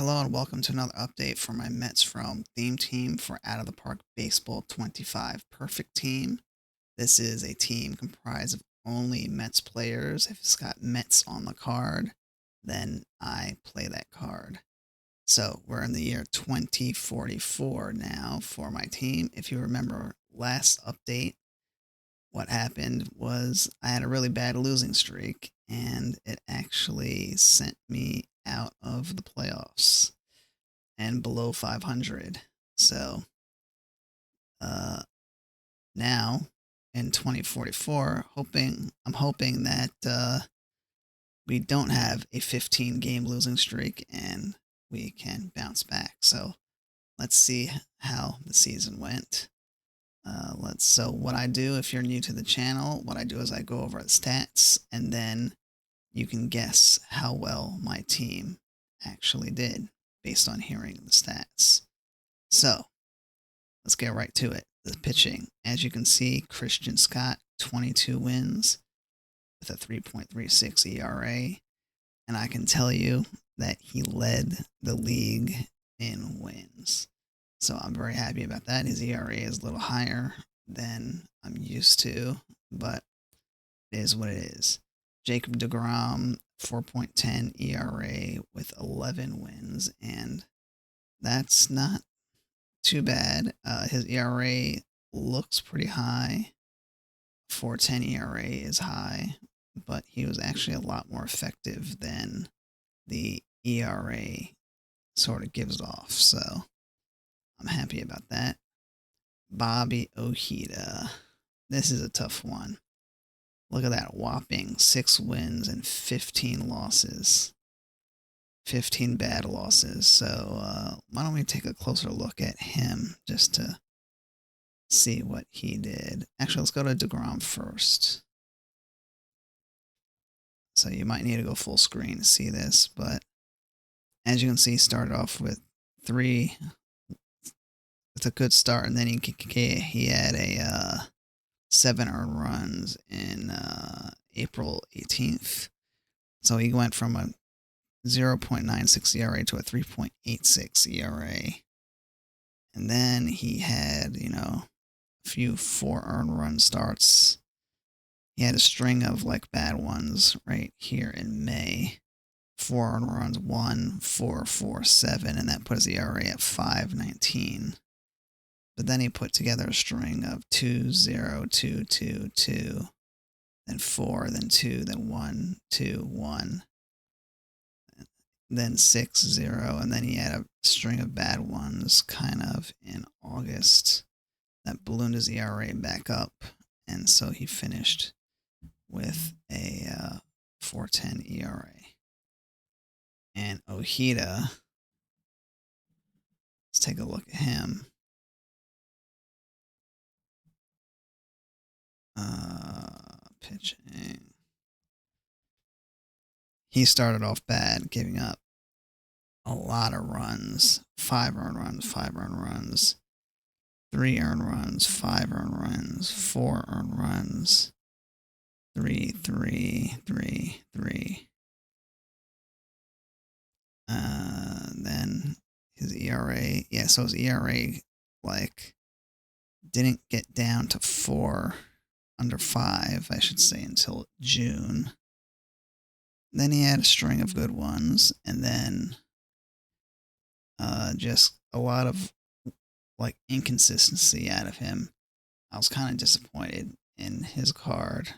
Hello and welcome to another update for my Mets from Theme Team for Out of the Park Baseball 25 Perfect Team. This is a team comprised of only Mets players. If it's got Mets on the card, then I play that card. So we're in the year 2044 now for my team. If you remember last update, what happened was I had a really bad losing streak and it actually sent me out of the playoffs and below 500. So uh, now in 2044, I'm hoping that we don't have a 15 game losing streak and we can bounce back. So let's see how the season went. So what I do, if you're new to the channel, what I do is I go over the stats and then you can guess how well my team actually did based on hearing the stats. So let's get right to it. The pitching. As you can see, Christian Scott, 22 wins with a 3.36 ERA. And I can tell you that he led the league in wins. So I'm very happy about that. His ERA is a little higher than I'm used to, but it is what it is. Jacob deGrom, 4.10 ERA with 11 wins, and that's not too bad. His ERA looks pretty high. 4.10 ERA is high, but he was actually a lot more effective than the ERA sort of gives off. So I'm happy about that. Bobby Ojeda. This is a tough one. Look at that whopping 6 wins and 15 losses. 15 bad losses. So why don't we take a closer look at him just to see what he did. Actually, let's go to deGrom first. So you might need to go full screen to see this, but as you can see, he started off with 3. It's a good start, and then he had a 7 earned runs in April 18th. So he went from a 0.96 ERA to a 3.86 ERA. And then he had, a few 4 earned run starts. He had a string of bad ones right here in May. 4 earned runs, 1, 4, 4, 7, and that put his ERA at 5.19. But then he put together a string of 2, 0, 2, 2, 2, then 4, then 2, then 1, 2, 1, then 6, 0, and then he had a string of bad ones kind of in August that ballooned his ERA back up, and so he finished with a 4.10 ERA. And Ojeda, let's take a look at him. Pitching. He started off bad, giving up a lot of runs. 5 earned runs, 5 earned runs, 3 earned runs, 5 earned runs, 4 earned runs, 3, 3, 3, 3. Then his ERA, so his ERA didn't get down to 4, under 5, I should say, until June. Then he had a string of good ones, and then just a lot of inconsistency out of him. I was kind of disappointed in his card,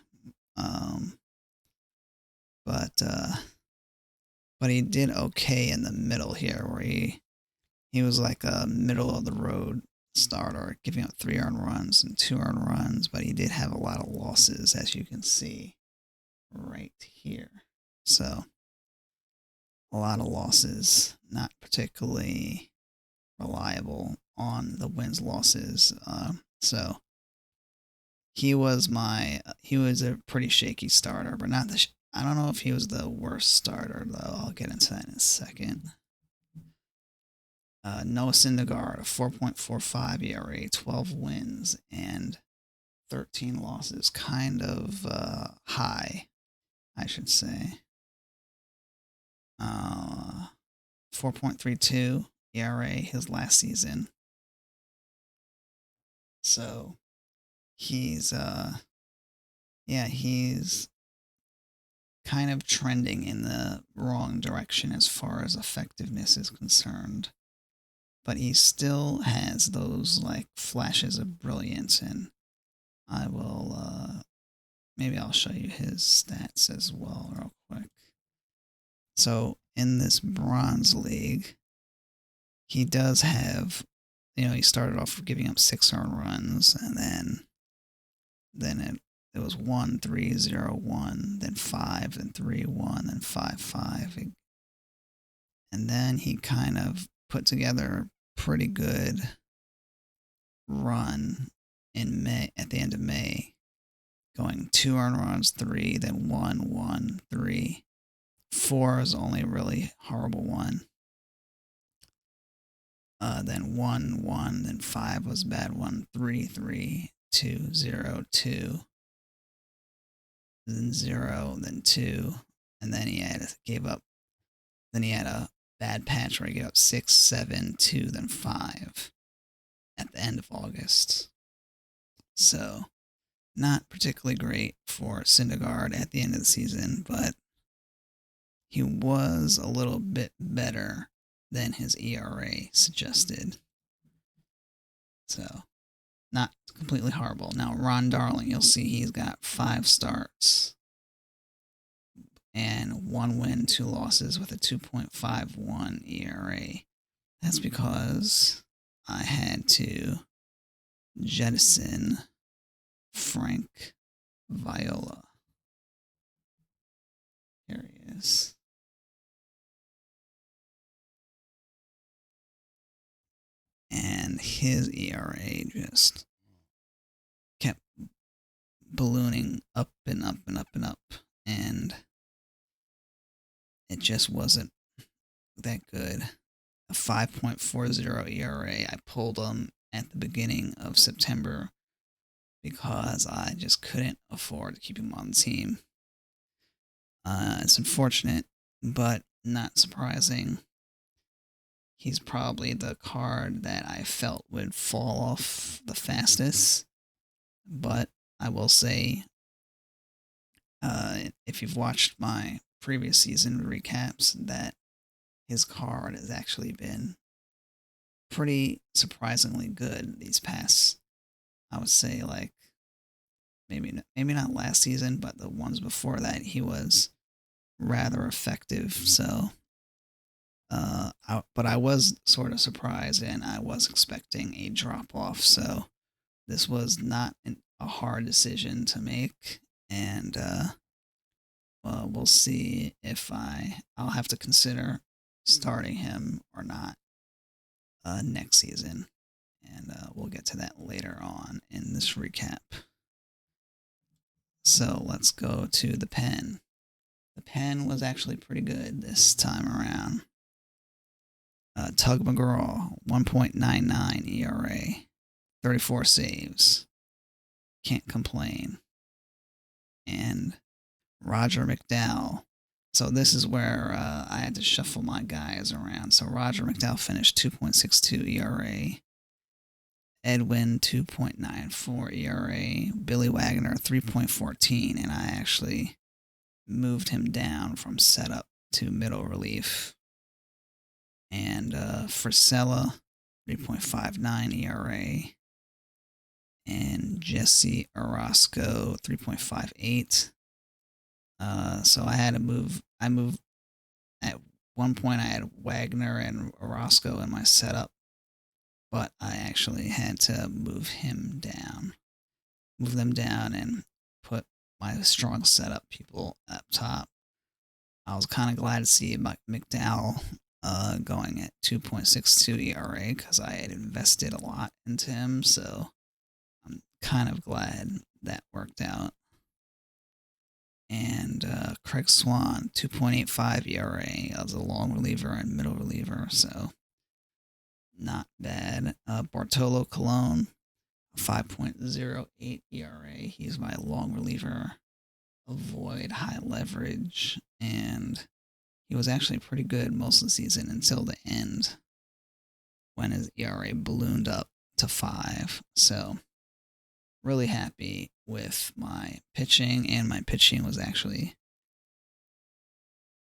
but he did okay in the middle here, where he was like a middle of the road starter, giving up 3 earned runs and 2 earned runs, but he did have a lot of losses, as you can see right here. So a lot of losses, not particularly reliable on the wins losses. So he was a pretty shaky starter, but not I don't know if he was the worst starter though. I'll get into that in a second. Noah Syndergaard, a 4.45 ERA, 12 wins and 13 losses, kind of high, I should say. 4.32 ERA his last season. So he's yeah, he's kind of trending in the wrong direction as far as effectiveness is concerned. But he still has those like flashes of brilliance, and I will maybe I'll show you his stats as well real quick. So in this bronze league, he does have, he started off giving up 6 earned runs, and then it was 1-3-0-1, then 5, then 3-1, then 5-5, and then he kind of put together a pretty good run in May, at the end of May, going 2 earned runs, 3, then 1-1, 3. 4 is only a really horrible one. Then 1-1, then 5 was a bad one, 3-3, 2-0-2, then 0, then 2, and then he had a bad patch where he gave up 6, 7, 2, then 5 at the end of August. So not particularly great for Syndergaard at the end of the season, but he was a little bit better than his ERA suggested. So not completely horrible. Now Ron Darling, you'll see he's got 5 starts and 1 win, 2 losses with a 2.51 ERA. That's because I had to jettison Frank Viola. Here he is. And his ERA just kept ballooning up and up and up and up. And it just wasn't that good. A 5.40 ERA. I pulled him at the beginning of September because I just couldn't afford to keep him on the team. It's unfortunate, but not surprising. He's probably the card that I felt would fall off the fastest. But I will say, if you've watched my previous season recaps, that his card has actually been pretty surprisingly good these past, I would say, like maybe not last season, but the ones before that, he was rather effective. So, but I was sort of surprised, and I was expecting a drop off. So this was not a hard decision to make, and we'll see if I'll have to consider starting him or not next season, and we'll get to that later on in this recap. So let's go to the pen. The pen was actually pretty good this time around. Tug McGraw, 1.99 ERA, 34 saves. Can't complain. And Roger McDowell. So this is where I had to shuffle my guys around. So Roger McDowell finished 2.62 ERA. Edwin, 2.94 ERA. Billy Wagner, 3.14. And I actually moved him down from setup to middle relief. And Frisella, 3.59 ERA. And Jesse Orozco, 3.58. So I had to move. I moved at one point. I had Wagner and Orozco in my setup, but I actually had to move them down, and put my strong setup people up top. I was kind of glad to see McDowell going at 2.62 ERA because I had invested a lot into him. So I'm kind of glad that worked out. And Craig Swan, 2.85 ERA as a long reliever and middle reliever, so not bad. Bartolo Colon, 5.08 ERA. He's my long reliever. Avoid high leverage, and He was actually pretty good most of the season until the end when his ERA ballooned up to 5. So, really happy with my pitching, and my pitching was actually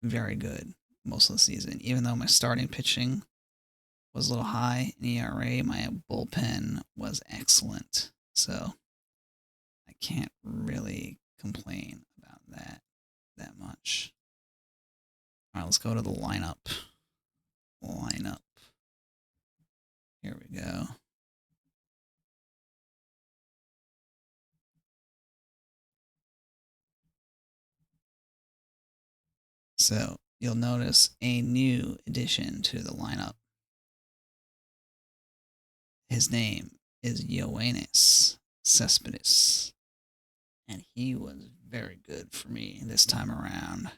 very good most of the season. Even though my starting pitching was a little high in ERA, my bullpen was excellent. So, I can't really complain about that much. All right, let's go to the lineup. Lineup. Here we go. So you'll notice a new addition to the lineup. His name is Yoenis Cespedes, and he was very good for me this time around.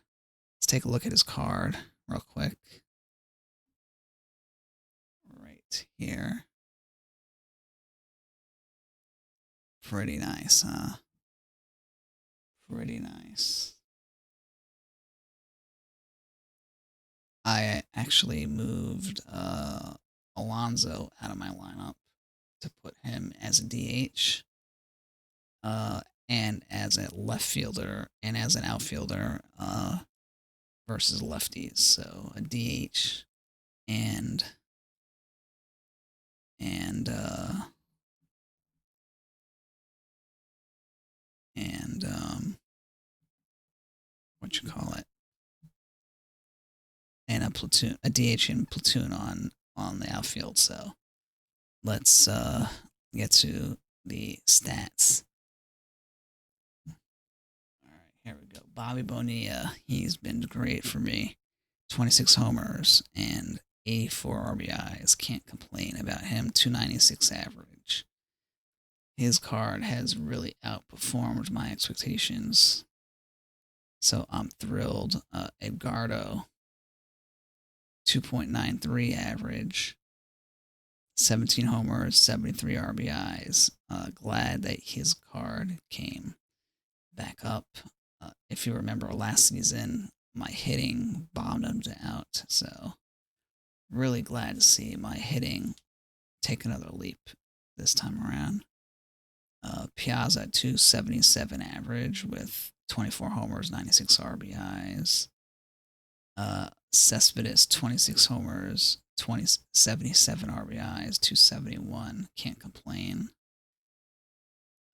Let's take a look at his card real quick. Right here. Pretty nice, huh? Pretty nice. I actually moved Alonso out of my lineup to put him as a DH, and as a left fielder and as an outfielder versus lefties. So a DH and and uh, and what you call it, and a platoon, a DH and platoon on the outfield. So let's get to the stats. All right, here we go. Bobby Bonilla, he's been great for me. 26 homers and 84 RBIs. Can't complain about him. 296 average. His card has really outperformed my expectations. So I'm thrilled. Edgardo, 2.93 average. 17 homers, 73 RBIs. Glad that his card came back up. If you remember last season, my hitting bottomed out. So, really glad to see my hitting take another leap this time around. Piazza, 277 average with 24 homers, 96 RBIs. Cespedes, 26 homers, 77 RBIs, 271. Can't complain.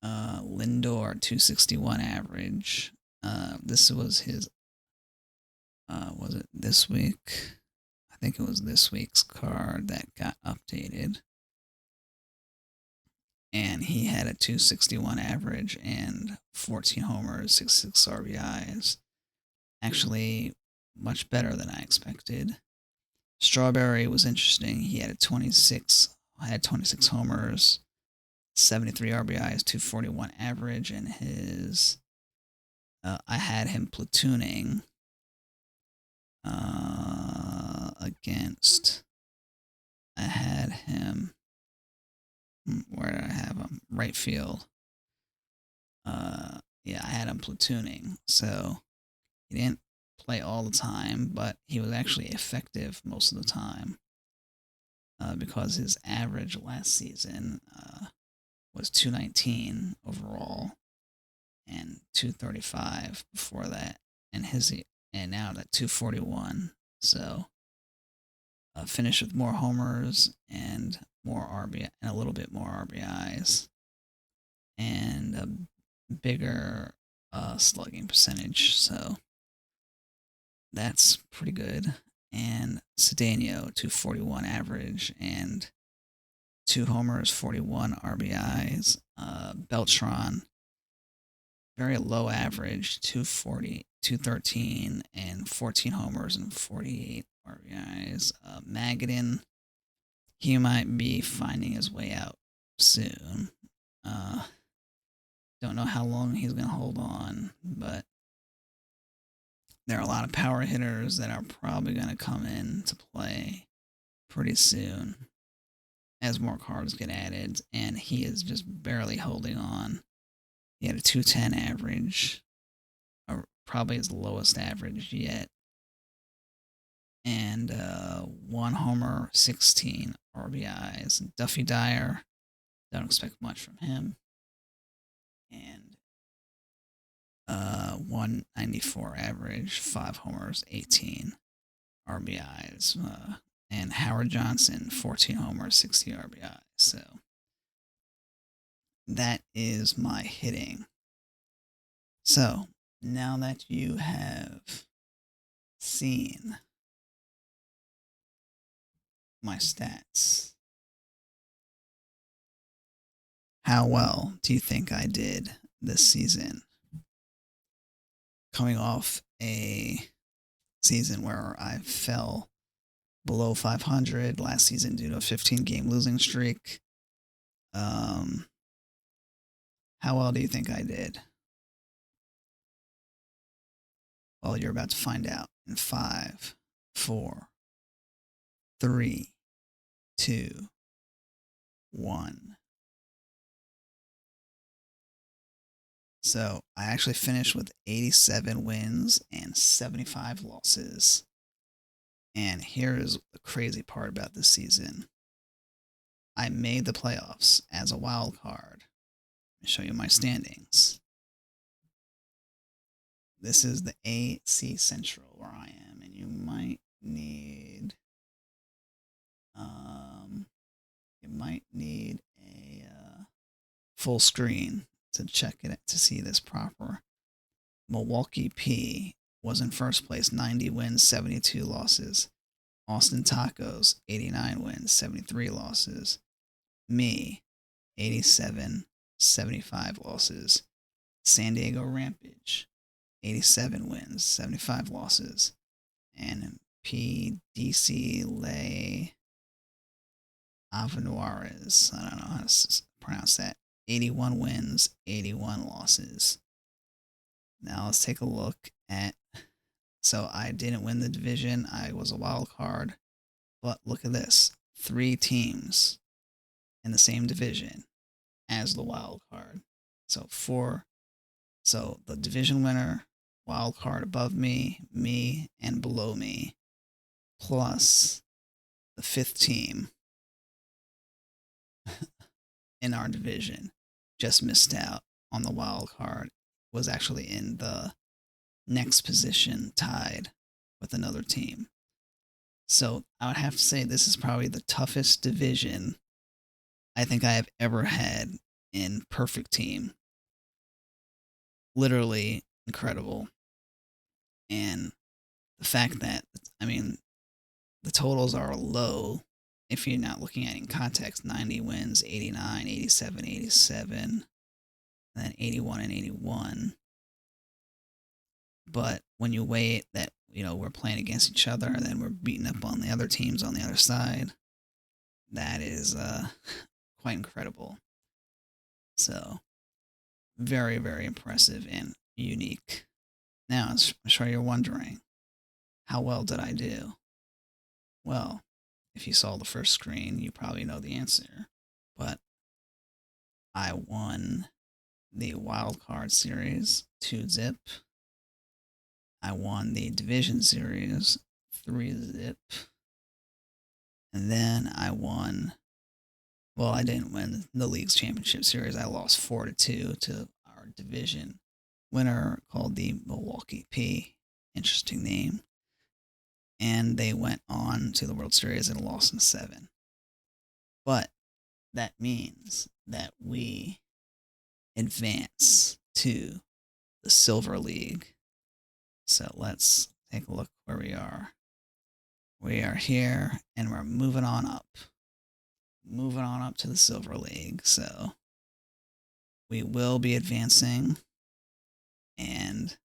Lindor, 261 average. This was his, was it this week? I think it was this week's card that got updated. And he had a 261 average and 14 homers, 66 RBIs. Actually, much better than I expected. Strawberry was interesting. He had 26 homers, 73 RBIs, 241 average, and his I had him platooning against. I had him. Where did I have him? Right field. Yeah, I had him platooning. So he didn't play all the time, but he was actually effective most of the time. Because his average last season was 219 overall and 235 before that, and now at 241. So finished with more homers and more RBI and a little bit more RBIs and a bigger slugging percentage. So that's pretty good. And Cedeno, 241 average and 2 homers, 41 RBIs. Beltran, very low average, 240, 213, and 14 homers and 48 RBIs. Magadan, he might be finding his way out soon. Don't know how long he's going to hold on, but there are a lot of power hitters that are probably going to come into play pretty soon as more cards get added, and he is just barely holding on. He had a 210 average, or probably his lowest average yet. and 1 homer, 16 RBIs. Duffy Dyer, don't expect much from him. And 194 average, 5 homers, 18 RBIs. And Howard Johnson, 14 homers, 60 RBIs. So that is my hitting. So now that you have seen my stats, how well do you think I did this season? Coming off a season where I fell below 500 last season due to a 15-game losing streak. How well do you think I did? Well, you're about to find out in 5, 4, 3, 2, 1. So I actually finished with 87 wins and 75 losses. And here is the crazy part about this season. I made the playoffs as a wild card. Let me show you my standings. This is the AC Central where I am, and you might need a full screen to check it to see this proper. Milwaukee P was in first place, 90 wins, 72 losses. Austin Tacos, 89 wins, 73 losses. Me, 87, 75 losses. San Diego Rampage, 87 wins, 75 losses. And PDC Lay Avanuarez, I don't know how to pronounce that, 81 wins, 81 losses. Now let's take a look at. So I didn't win the division. I was a wild card. But look at this. 3 teams in the same division as the wild card. So the division winner, wild card above me, and below me, plus the 5th team in our division just missed out on the wild card, was actually in the next position tied with another team. So I would have to say this is probably the toughest division I think I have ever had in Perfect Team. Literally incredible. And the fact that, the totals are low if you're not looking at it in context. 90 wins, 89, 87, 87, and then 81 and 81. But when you weigh it that, we're playing against each other and then we're beating up on the other teams on the other side, that is quite incredible. So, very, very impressive and unique. Now, I'm sure you're wondering, how well did I do? Well, if you saw the first screen, you probably know the answer. But I won the Wild Card Series 2-zip. I won the Division Series 3-zip. And then I didn't win the League's Championship Series. I lost 4-2 to our division winner called the Milwaukee P. Interesting name. And they went on to the World Series and lost in 7. But that means that we advance to the Silver League. So let's take a look where we are. We are here and we're moving on up. Moving on up to the Silver League. So we will be advancing. And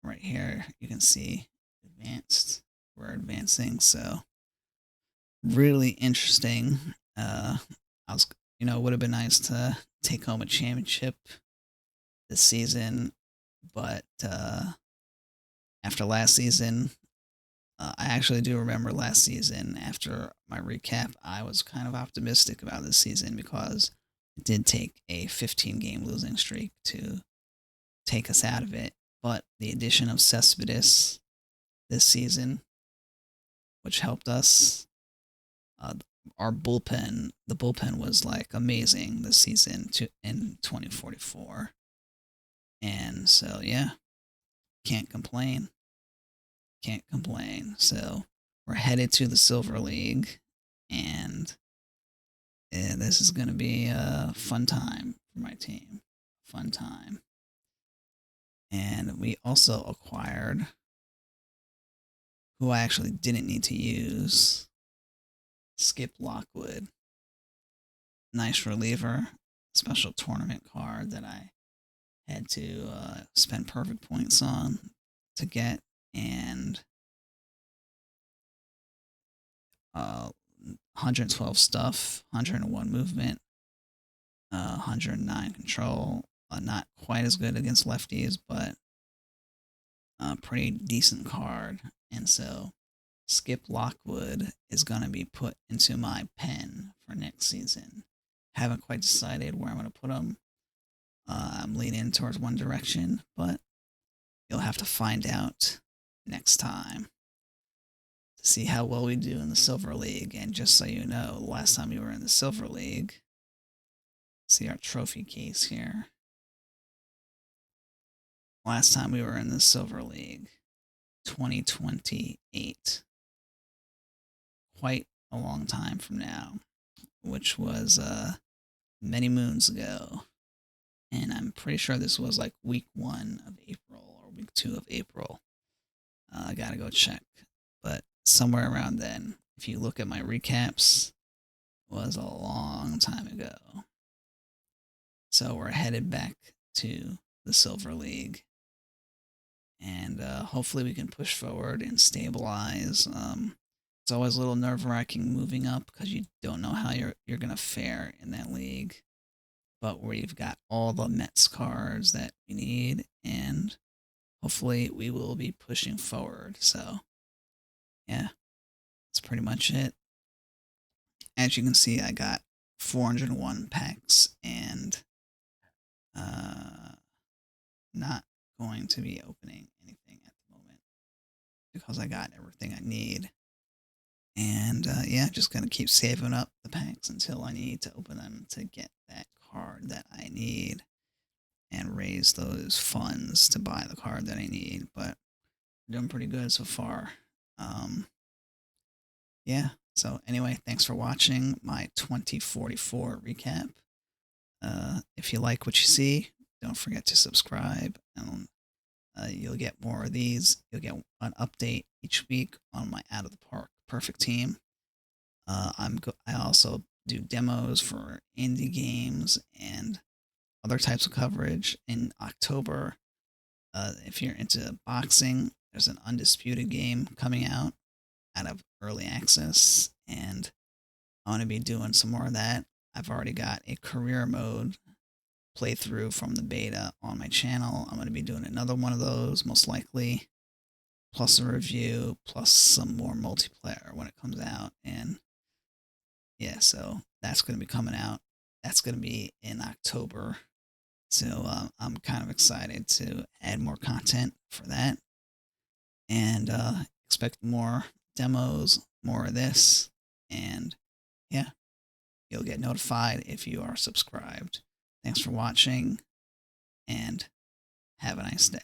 right here, you can see advanced. We're advancing. So really interesting. It would have been nice to take home a championship this season, but after last season, I actually do remember last season. After my recap, I was kind of optimistic about this season because it did take a 15-game losing streak to take us out of it. But the addition of Cespedes this season, which helped us. Uh, the bullpen was like amazing this season in 2044. And so, yeah, can't complain. Can't complain. So we're headed to the Silver League, and this is going to be a fun time for my team. Fun time. And we also acquired, who I actually didn't need to use, Skip Lockwood. Nice reliever, special tournament card that I had to spend perfect points on to get, and 112 stuff, 101 movement, 109 control. Not quite as good against lefties, but a pretty decent card. And so Skip Lockwood is going to be put into my pen for next season. Haven't quite decided where I'm going to put him. I'm leaning towards one direction, but you'll have to find out next time to see how well we do in the Silver League. And just so you know, the last time we were in the Silver League, see our trophy case here. Last time we were in the Silver League, 2028. Quite a long time from now, which was many moons ago. And I'm pretty sure this was like week 1 of April or week 2 of April. I gotta go check. But somewhere around then, if you look at my recaps, was a long time ago. So we're headed back to the Silver League. And hopefully we can push forward and stabilize. It's always a little nerve-wracking moving up because you don't know how you're going to fare in that league. But we've got all the Mets cards that we need, and hopefully we will be pushing forward. So, yeah, that's pretty much it. As you can see, I got 401 packs, and not going to be opening anything at the moment because I got everything I need. And yeah, just going to keep saving up the packs until I need to open them to get that card that I need and raise those funds to buy the card that I need. But I'm doing pretty good so far. Yeah, so anyway, thanks for watching my 2044 recap. If you like what you see, don't forget to subscribe, and you'll get more of these. You'll get an update each week on my Out of the Park Perfect Team. I also do demos for indie games and other types of coverage in October. If you're into boxing, there's an Undisputed game coming out of early access, and I want to be doing some more of that. I've already got a career mode playthrough from the beta on my channel. I'm going to be doing another one of those, most likely, plus a review, plus some more multiplayer when it comes out. And yeah, so that's going to be coming out. That's going to be in October. So I'm kind of excited to add more content for that. And expect more demos, more of this. And yeah, you'll get notified if you are subscribed. Thanks for watching, and have a nice day.